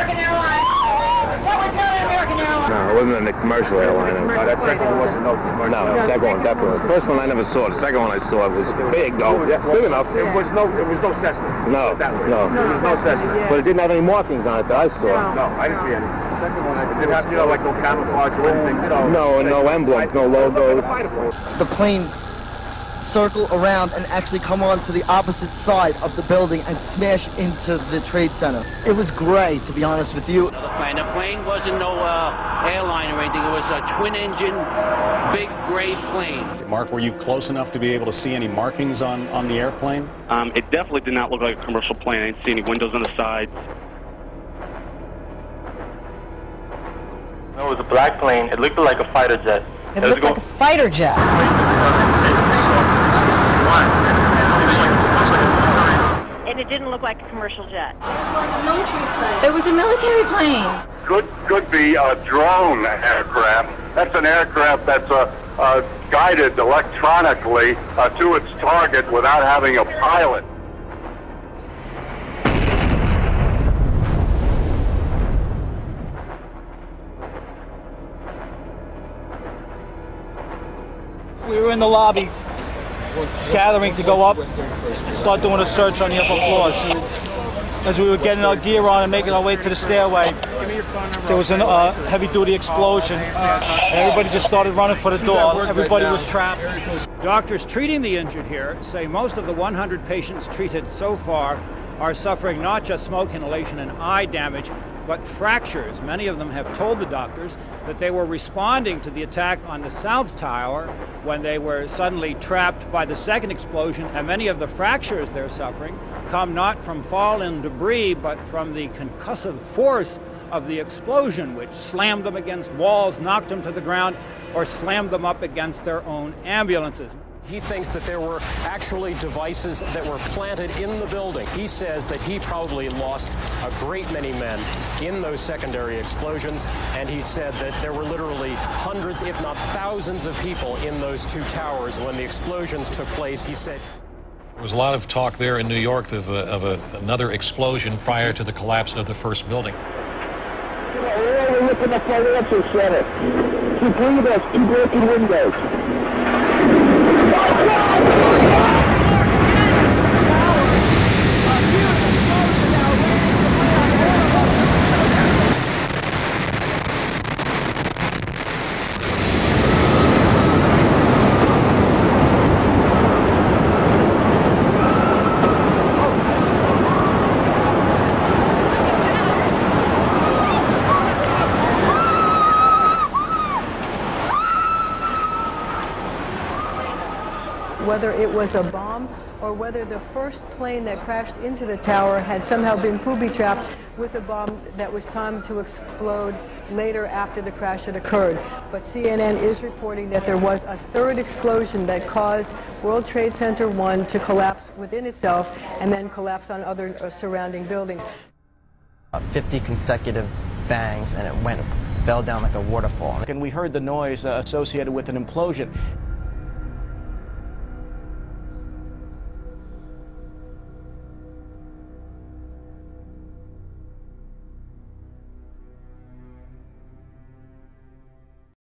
American Airlines. That was not an American Airlines. No, it wasn't a commercial airline. No, that second one wasn't no commercial. No, the second one definitely. The first one I never saw. The second one I saw was big, though. Yeah, big enough. It was no Cessna. No, no. It was no Cessna. But it didn't have any markings on it that I saw. No, I didn't see any. The second one, it didn't have, like no camouflage or anything, No, no emblems, no logos. The plane circle around and actually come on to the opposite side of the building and smash into the Trade Center. It was great, to be honest with you. The plane wasn't no airline or anything. It was a twin-engine, big gray plane. Mark, were you close enough to be able to see any markings on the airplane? It definitely did not look like a commercial plane. I didn't see any windows on the sides. No, it was a black plane. It looked like a fighter jet. It looked like a fighter jet. And it didn't look like a commercial jet. It was like a military plane. It was a military plane. Could be a drone aircraft. That's an aircraft that's guided electronically to its target without having a pilot. We were in the lobby, gathering to go up and start doing a search on the upper floors. As we were getting our gear on and making our way to the stairway, there was a heavy-duty explosion. And everybody just started running for the door. Everybody was trapped. Doctors treating the injured here say most of the 100 patients treated so far are suffering not just smoke inhalation and eye damage, but fractures. Many of them have told the doctors that they were responding to the attack on the South Tower when they were suddenly trapped by the second explosion, and many of the fractures they're suffering come not from fallen debris, but from the concussive force of the explosion, which slammed them against walls, knocked them to the ground, or slammed them up against their own ambulances. He thinks that there were actually devices that were planted in the building. He says that he probably lost a great many men in those secondary explosions, and he said that there were literally hundreds, if not thousands of people in those two towers when the explosions took place. He said there was a lot of talk there in New York of another explosion prior to the collapse of the first building. We're looking at the financial center. Two windows, two broken windows. Whether it was a bomb or whether the first plane that crashed into the tower had somehow been booby-trapped with a bomb that was timed to explode later after the crash had occurred. But CNN is reporting that there was a third explosion that caused World Trade Center 1 to collapse within itself and then collapse on other surrounding buildings. 50 consecutive bangs, and it fell down like a waterfall. And we heard the noise associated with an implosion.